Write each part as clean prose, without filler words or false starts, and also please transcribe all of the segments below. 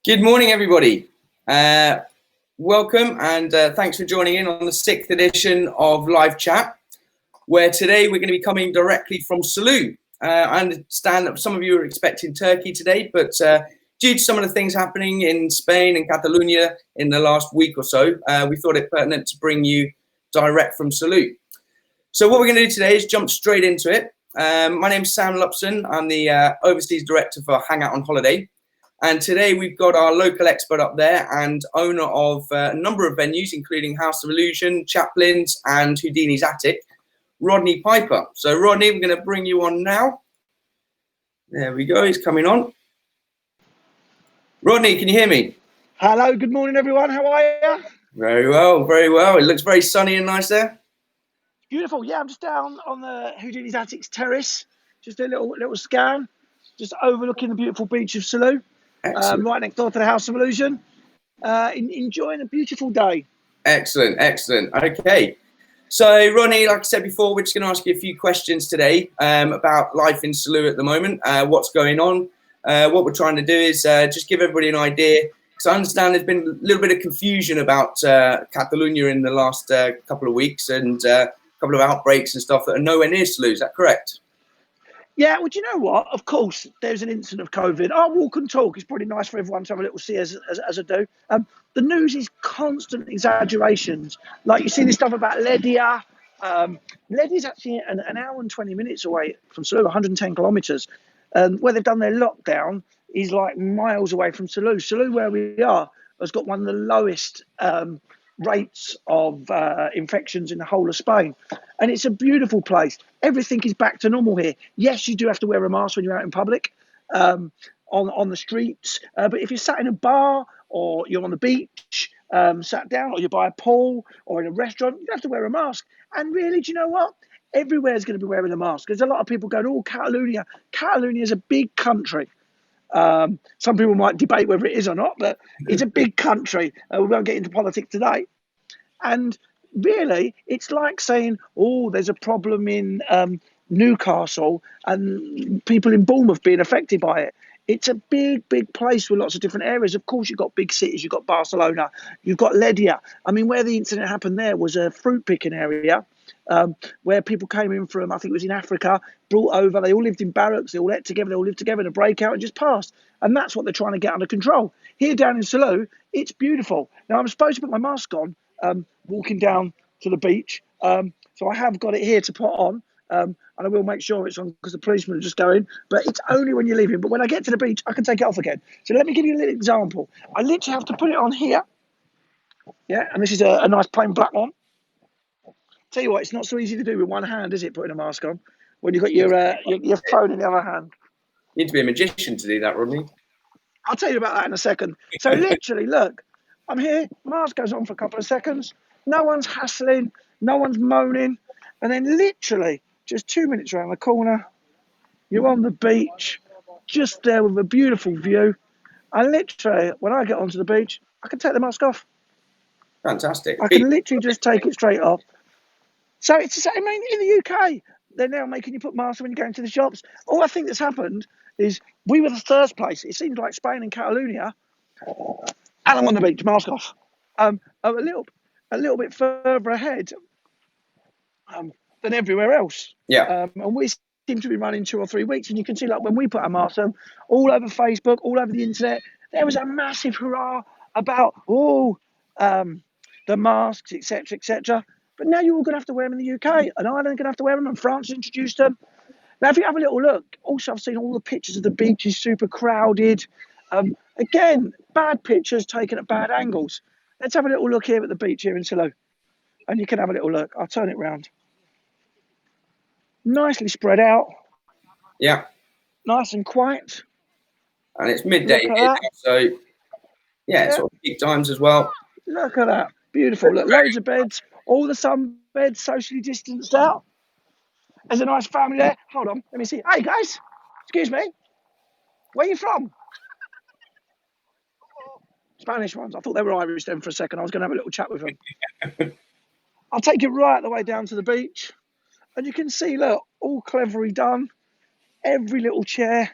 Good morning, everybody. Welcome and thanks for joining in on the 6th edition of Live Chat, where today we're going to be coming directly from Salou. I understand that some of you are expecting Turkey today, but due to some of the things happening in Spain and Catalonia in the last week or so, we thought it pertinent to bring you direct from Salou. So what we're going to do today is jump straight into it. My name's Sam Lupson. I'm the Overseas Director for Hangout on Holiday. And today we've got our local expert up there and owner of a number of venues, including House of Illusion, Chaplin's and Houdini's Attic, Rodney Piper. So Rodney, we're going to bring you on now. There we go, he's coming on. Rodney, can you hear me? Hello, good morning everyone, how are you? Very well, very well. It looks very sunny and nice there. Beautiful, yeah, I'm just down on the Houdini's Attic's terrace, just a little scan, just overlooking the beautiful beach of Salou. Right next door to the House of Illusion, enjoying a beautiful day. Excellent. Okay, so Ronnie, like I said before, we're just going to ask you a few questions today about life in Salou at the moment, what's going on. What we're trying to do is just give everybody an idea, because I understand there's been a little bit of confusion about Catalonia in the last couple of weeks and a couple of outbreaks and stuff that are nowhere near Salou. Is that correct? Yeah, well, do you know what? Of course, there's an incident of COVID. I'll walk and talk. It's probably nice for everyone to have a little see as I do. The news is constant exaggerations. Like you see this stuff about Ledia. Ledia is actually an hour and 20 minutes away from Salou, 110 kilometres. Where they've done their lockdown is like miles away from Salou. Salou, where we are, has got one of the lowest rates of infections in the whole of Spain. And it's a beautiful place. Everything is back to normal here. Yes, you do have to wear a mask when you're out in public, on the streets. But if you're sat in a bar or you're on the beach, sat down, or you're by a pool or in a restaurant, you don't have to wear a mask. And really, do you know what? Everywhere's going to be wearing a mask. There's a lot of people going, oh, Catalonia. Catalonia is a big country. Some people might debate whether it is or not, but it's a big country. We won't get into politics today. And really, it's like saying, oh, there's a problem in Newcastle and people in Bournemouth being affected by it. It's a big place with lots of different areas. Of course, you've got big cities. You've got Barcelona. You've got Ledia. I mean, where the incident happened there was a fruit picking area where people came in from, I think it was in Africa, brought over. They all lived in barracks. They all ate together. They all lived together in a breakout and just passed. And that's what they're trying to get under control. Here down in Salou, it's beautiful. Now, I'm supposed to put my mask on walking down to the beach. So I have got it here to put on. And I will make sure it's on because the policemen are just going. But it's only when you're leaving. But when I get to the beach, I can take it off again. So let me give you a little example. I literally have to put it on here. Yeah, and this is a nice plain black one. Tell you what, it's not so easy to do with one hand, is it, putting a mask on, when you've got your phone in the other hand? You need to be a magician to do that, Rodney. I'll tell you about that in a second. So literally, look, I'm here, mask goes on for a couple of seconds. No one's hassling, no one's moaning. And then literally, just 2 minutes around the corner, you're on the beach, just there with a beautiful view. And literally, when I get onto the beach, I can take the mask off. Fantastic. I can literally just take it straight off. So it's the same in the UK. They're now making you put masks when you go into the shops. All I think that's happened is we were the first place. It seems like Spain and Catalonia, and I'm on the beach, mask off. A little bit further ahead than everywhere else. Yeah. And we seem to be running 2 or 3 weeks. And you can see, like, when we put our masks on, all over Facebook, all over the internet, there was a massive hurrah about, the masks, etc., etc. But now you're all going to have to wear them in the UK, and Ireland are going to have to wear them, and France introduced them. Now, if you have a little look, also I've seen all the pictures of the beaches super crowded. Again, bad pictures taken at bad angles. Let's have a little look here at the beach here in Salou, and you can have a little look. I'll turn it round. Nicely spread out. Yeah. Nice and quiet. And it's midday here now, so yeah, sort of peak times as well. Look at that. Beautiful. Look, loads of beds. All the sun beds socially distanced out. There's a nice family there. Hold on, let me see. Hey guys, excuse me. Where are you from? Spanish ones. I thought they were Irish then for a second. I was going to have a little chat with them. I'll take you right the way down to the beach. And you can see, look, all cleverly done. Every little chair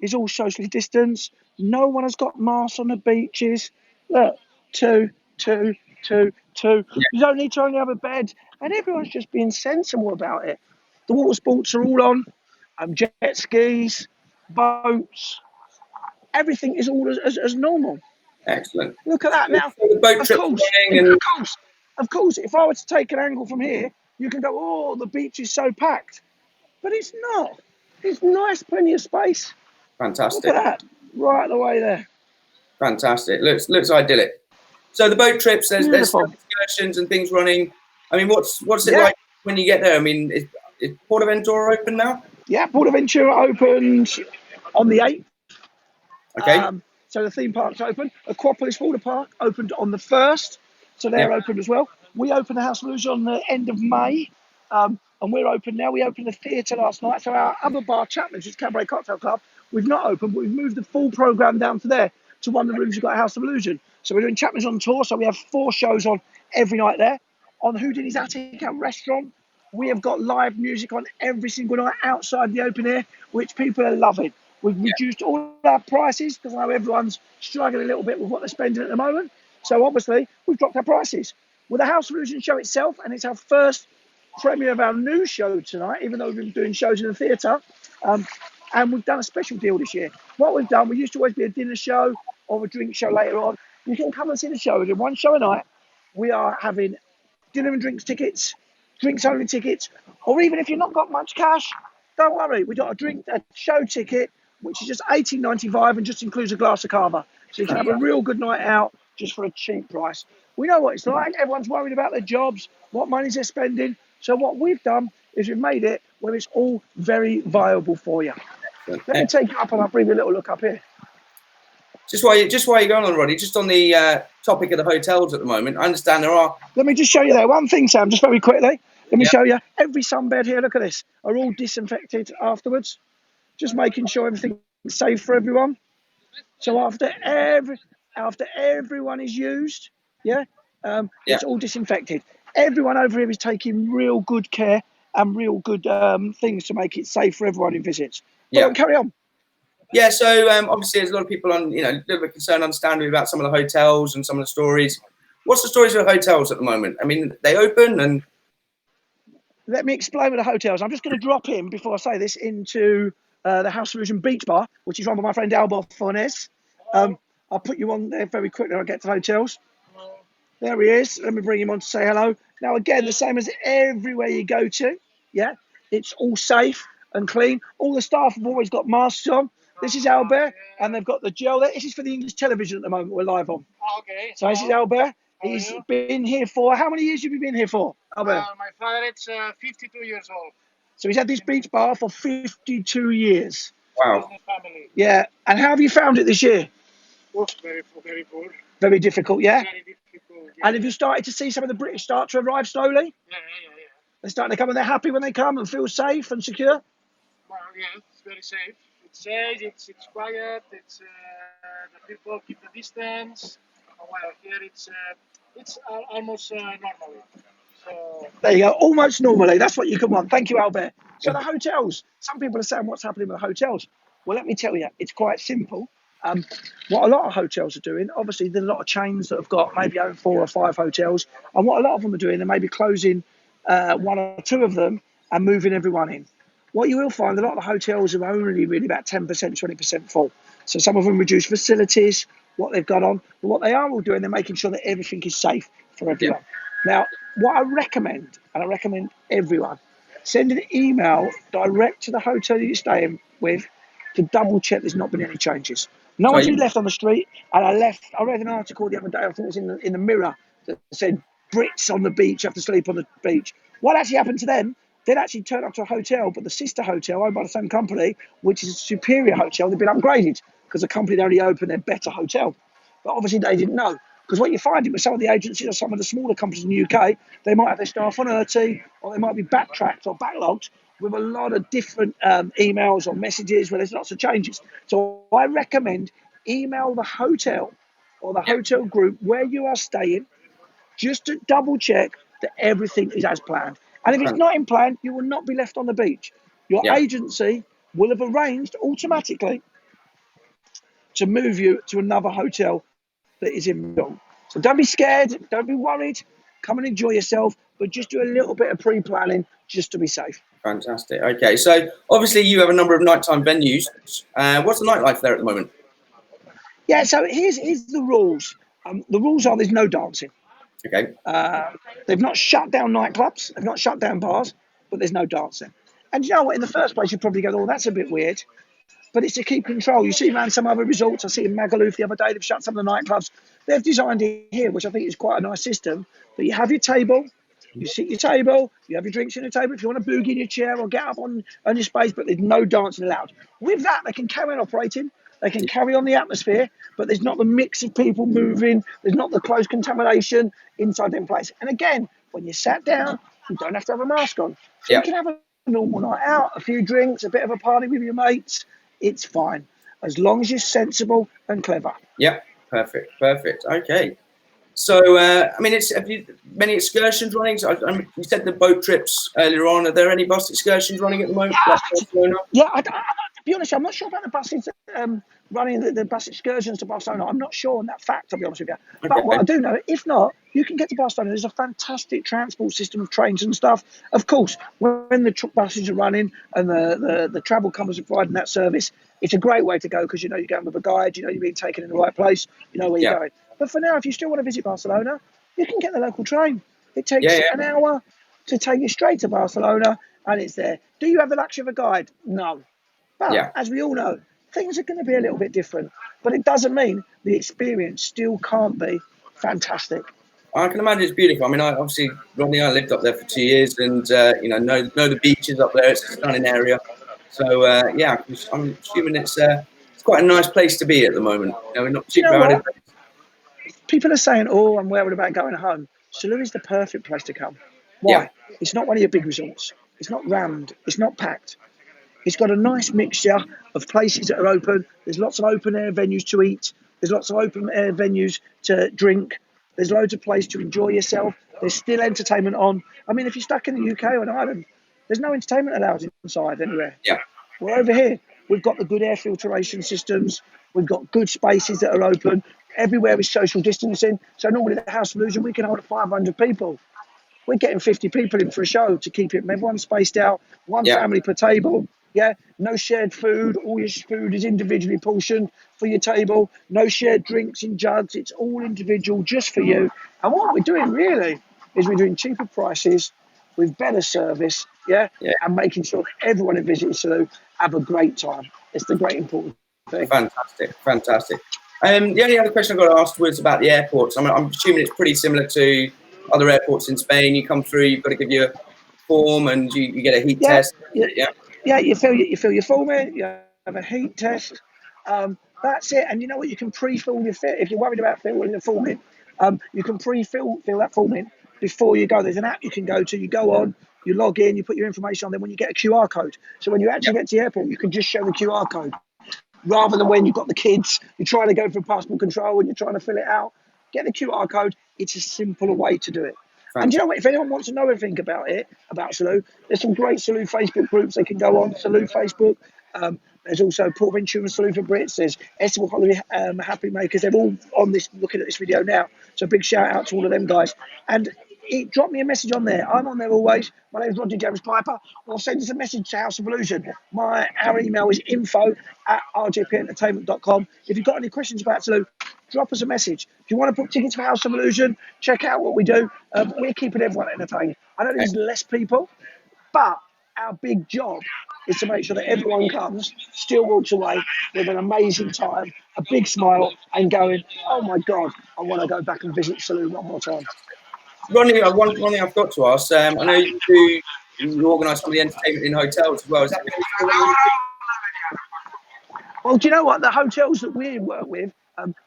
is all socially distanced. No one has got masks on the beaches. Look, two, two, two, two. Yeah, You don't need to only have a bed. And everyone's just being sensible about it. The water sports are all on. Jet skis, boats, everything is all as normal. excellent. Look at that. Now, So the boat of trips course, running and of course, if I were to take an angle from here, you can go, oh, the beach is so packed. But it's not. It's nice, plenty of space. Look fantastic, at that, right the way there. fantastic. Looks idyllic. So the boat trips, there's Beautiful. excursions and things running. I mean, what's it Yeah, like when you get there? I mean, is Portaventura open now? yeah. Portaventura opened on the 8th. Okay. So the theme park's open. Aquapolis Water Park opened on the 1st. So Yeah. they're open as well. We opened the House of Illusion on the end of May. And we're open now. We opened the theatre last night. So our other bar, Chapman's, which is Cabaret Cocktail Club, we've not opened, but we've moved the full programme down to there, to one of the rooms we've got at House of Illusion. So we're doing Chapman's on tour. So we have 4 shows on every night there. On Houdini's Attic, our restaurant, we have got live music on every single night outside the open air, which people are loving. We've reduced all our prices because I know everyone's struggling a little bit with what they're spending at the moment. So obviously, we've dropped our prices. With the House of Illusion show itself, and it's our first premiere of our new show tonight, even though we've been doing shows in the theatre. And we've done a special deal this year. What we've done, we used to always be a dinner show or a drink show later on. You can come and see the show. We're doing one show a night. We are having dinner and drinks tickets, drinks only tickets, or even if you've not got much cash, don't worry. We got a show ticket, which is just $18.95 and just includes a glass of cava. So you can have a real good night out just for a cheap price. We know what it's like. Everyone's worried about their jobs, what monies they're spending. So what we've done is we've made it where it's all very viable for you. Let me take you up and I'll bring you a little look up here. Just while you're going on, Roddy, just on the topic of the hotels at the moment, I understand there are. Let me just show you there. One thing, Sam, just very quickly. Let me Yeah. show you. Every sunbed here, look at this, are all disinfected afterwards. Just making sure everything's safe for everyone. So after everyone is used, yeah, Yeah. it's all disinfected. Everyone over here is taking real good care and real good things to make it safe for everyone who visits. Go Yeah. on, carry on. Yeah, so obviously there's a lot of people on, a little bit concerned, understandably, about some of the hotels and some of the stories. What's the stories with hotels at the moment? I mean, they open and Let me explain with the hotels. I'm just going to drop in, before I say this, into the House of Illusion Beach Bar, which is run by my friend Albert Fornes. I'll put you on there very quickly when I get to the hotels. There he is. Let me bring him on to say hello. Now, again, the same as everywhere you go to. Yeah, it's all safe and clean. All the staff have always got masks on. This is Albert, and they've got the gel there. This is for the English television at the moment. We're live on. Okay. So this is Albert. He's been here for, how many years have you been here for, Albert? My father is 52 years old. So he's had this beach bar for 52 years. wow. Business family. Yeah. And how have you found it this year? Very, very poor. Very difficult, yeah? Very difficult. And have you started to see some of the British start to arrive slowly? Yeah. They're starting to come and they're happy when they come and feel safe and secure? Well, yeah, it's very safe. It's safe, it's quiet, it's the people keep the distance. Well, here it's almost normal. So, There you go. Almost normally. That's what you can want. Thank you, Albert. So the hotels. Some people are saying, what's happening with the hotels? Well, let me tell you, it's quite simple. What a lot of hotels are doing, obviously, there's a lot of chains that have got maybe 4 or 5 hotels. And what a lot of them are doing, they're maybe closing 1 or 2 of them and moving everyone in. What you will find, a lot of the hotels are only really about 10%, 20% full. So some of them reduce facilities, what they've got on. But what they are all doing, they're making sure that everything is safe for everyone. Now, what I recommend, and I recommend everyone, send an email direct to the hotel that you're staying with to double check there's not been any changes. No one's been left on the street. And I read an article the other day, I think it was in the Mirror, that said Brits on the beach have to sleep on the beach. What actually happened to them, they'd actually turned up to a hotel, but the sister hotel owned by the same company, which is a superior hotel, they've been upgraded because the company only opened their better hotel. But obviously they didn't know. Because what you find with some of the agencies or some of the smaller companies in the UK, they might have their staff on ERT or they might be backtracked or backlogged with a lot of different emails or messages where there's lots of changes. So I recommend email the hotel or the hotel group where you are staying just to double check that everything is as planned. And if it's not in plan, you will not be left on the beach. Your agency will have arranged automatically to move you to another hotel that is in York. So don't be scared, don't be worried. Come and enjoy yourself, but just do a little bit of pre-planning just to be safe. Fantastic. Okay, so obviously you have a number of nighttime venues. What's the nightlife there at the moment? Yeah, so here's the rules. The rules are there's no dancing. Okay. They've not shut down nightclubs, they've not shut down bars, but there's no dancing. And you know what? In the first place, you probably go, oh, that's a bit weird. But it's to keep control. You see around some other resorts, I see in Magaluf the other day, they've shut some of the nightclubs. They've designed it here, which I think is quite a nice system, that you have your table, you sit at your table, you have your drinks on your table. If you want to boogie in your chair or get up on your space, but there's no dancing allowed. With that, they can carry on operating, they can carry on the atmosphere, but there's not the mix of people moving, there's not the close contamination inside them place. And again, when you sat down, you don't have to have a mask on. So you can have a normal night out, a few drinks, a bit of a party with your mates. It's fine, as long as you're sensible and clever. Yeah, perfect. Okay. So, I mean, have you many excursions running? So, you said the boat trips earlier on. Are there any bus excursions running at the moment? Yeah, to be honest, I'm not sure about the buses running the bus excursions to Barcelona. I'm not sure on that fact, I'll be honest with you. Okay. But what I do know, if not, you can get to Barcelona. There's a fantastic transport system of trains and stuff. Of course, when the buses are running and the travel companies are providing that service, it's a great way to go because you know you're going with a guide, you know you're being taken in the right place, you know where you're going. But for now, if you still want to visit Barcelona, you can get the local train. It takes an hour to take you straight to Barcelona, and it's there. Do you have the luxury of a guide? No. But as we all know, things are going to be a little bit different. But it doesn't mean the experience still can't be fantastic. I can imagine it's beautiful. I mean, obviously, Rodney, I lived up there for 2 years, and know the beaches up there. It's a stunning area. So I'm assuming it's quite a nice place to be at the moment. We're not too crowded. People are saying, "Oh, I'm worried about going home." Salou is the perfect place to come. Why? Yeah. It's not one of your big resorts. It's not rammed. It's not packed. It's got a nice mixture of places that are open. There's lots of open air venues to eat. There's lots of open air venues to drink. There's loads of places to enjoy yourself. There's still entertainment on. I mean, if you're stuck in the UK or an Ireland, there's no entertainment allowed inside anywhere. Yeah. Well, over here, we've got the good air filtration systems. We've got good spaces that are open. Everywhere is social distancing. So normally the House of Illusion, we can hold 500 people. We're getting 50 people in for a show to keep everyone spaced out, one family per table. Yeah, no shared food. All your food is individually portioned for your table. No shared drinks in jugs. It's all individual, just for you. And what we're doing really is we're doing cheaper prices with better service, and making sure that everyone who visits Salou have a great time. It's the great important thing. Fantastic. The only other question I got asked was about the airports. I'm assuming it's pretty similar to other airports in Spain. You come through, you've got to give you a form, and you get a heat test. Yeah, you fill your form in, you have a heat test. That's it. And you know what? You can pre-fill your fit. If you're worried about filling the form in, you can fill that form in before you go. There's an app you can go to. You go on, you log in, you put your information on. Then when you get a QR code, so when you actually get to the airport, you can just show the QR code, rather than when you've got the kids, you're trying to go for passport control and you're trying to fill it out. Get the QR code. It's a simpler way to do it. And you know what? If anyone wants to know anything about Salou, there's some great Salou Facebook groups they can go on. Salou Facebook. There's also Port Ventura and Salou for Brits. There's Estival Holiday Happy Makers. They're all on this, looking at this video now. So big shout out to all of them guys. And drop me a message on there. I'm on there always. My name is Rodney James Piper. Or send us a message to House of Illusion. Our email is info@rjpentertainment.com. If you've got any questions about Salou, drop us a message. If you want to book tickets for House of Illusion, check out what we do. We're keeping everyone entertained. I know there's less people, but our big job is to make sure that everyone comes, still walks away with an amazing time, a big smile, and going, oh my God, I want to go back and visit Salou one more time. Rodney, one thing I've got to ask, I know you organise some of the entertainment in hotels as well. Is that Well, do you know what? The hotels that we work with,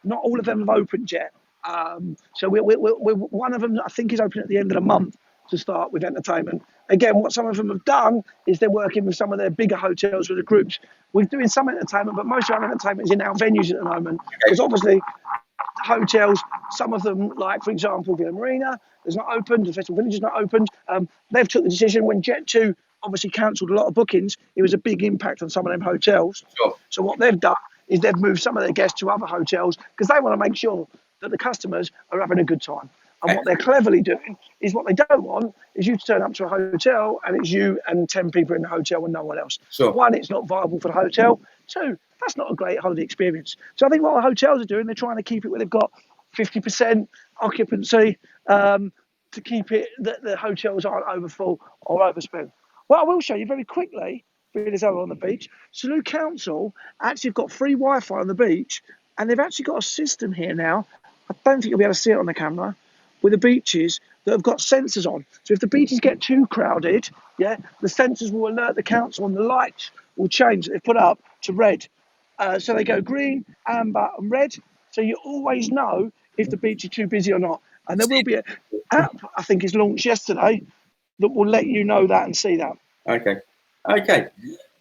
not all of them have opened yet. So we're one of them, I think, is open at the end of the month to start with entertainment. Again, what some of them have done is they're working with some of their bigger hotels with the groups. We're doing some entertainment, but most of our entertainment is in our venues at the moment. Because obviously, hotels, some of them, like, for example, Villa Marina, is not opened, the Festival Village is not opened. They've took the decision when Jet2 obviously cancelled a lot of bookings, it was a big impact on some of them hotels. Sure. So what they've done is they've moved some of their guests to other hotels because they want to make sure that the customers are having a good time. And what they're cleverly doing is what they don't want is you to turn up to a hotel and it's you and 10 people in the hotel and no one else. Sure. One, it's not viable for the hotel. Two, that's not a great holiday experience. So I think what the hotels are doing, they're trying to keep it where they've got 50% occupancy to keep it that the hotels aren't overfull or overspent. What I will show you very quickly, being as over on the beach, Salou Council actually have got free Wi-Fi on the beach, and they've actually got a system here now. I don't think you'll be able to see it on the camera, with the beaches that have got sensors on. So if the beaches get too crowded, the sensors will alert the council and the lights will change that they've put up to red. So they go green, amber and red. So you always know if the beach is too busy or not. And there will be an app, I think is launched yesterday, that will let you know that and see that. Okay.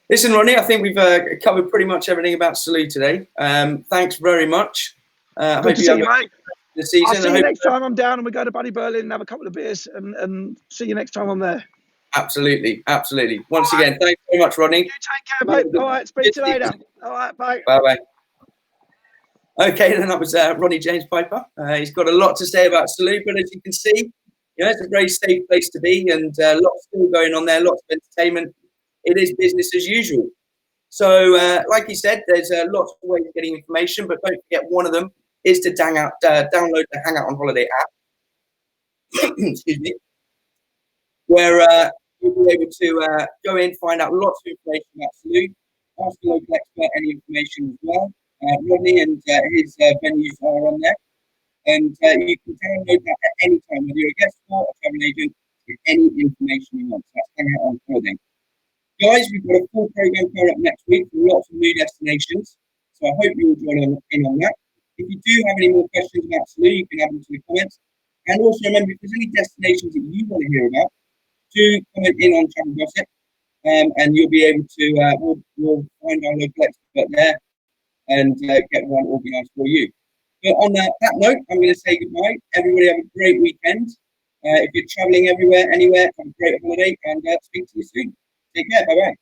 Listen, Rodney, I think we've covered pretty much everything about Salou today. Thanks very much. Good to see you, mate. The season. I'll see you next time I'm down and we go to Buddy Berlin and have a couple of beers and see you next time I'm there. Absolutely. Once again, thanks very much, Rodney. You take care, mate. All right, speak to you later. All right, bye. Bye. Okay, then that was Rodney James Piper. He's got a lot to say about Salou, but as you can see, it's a very safe place to be and lots still going on there, lots of entertainment. It is business as usual. So, like he said, there's lots of ways of getting information, but don't forget one of them is to download the Hangout on Holiday app. Excuse me. Where you'll be able to go in, find out lots of information about Salou, ask a local expert any information as well. Rodney and his venues are on there. And you can download that at any time, whether you're a guest or a travel agent, with any information you want. So that's Hangout on Holiday. Guys, we've got a full program coming up next week with lots of new destinations. So I hope you'll join in on that. If you do have any more questions about Salou, you can add them to the comments. And also remember, if there's any destinations that you want to hear about, do comment in on Travel Gossip, and you'll be able to, we'll find our local expert there and get one organised for you. But on that note, I'm going to say goodbye. Everybody have a great weekend. If you're travelling everywhere, anywhere, have a great holiday and speak to you soon. Take care. Bye-bye.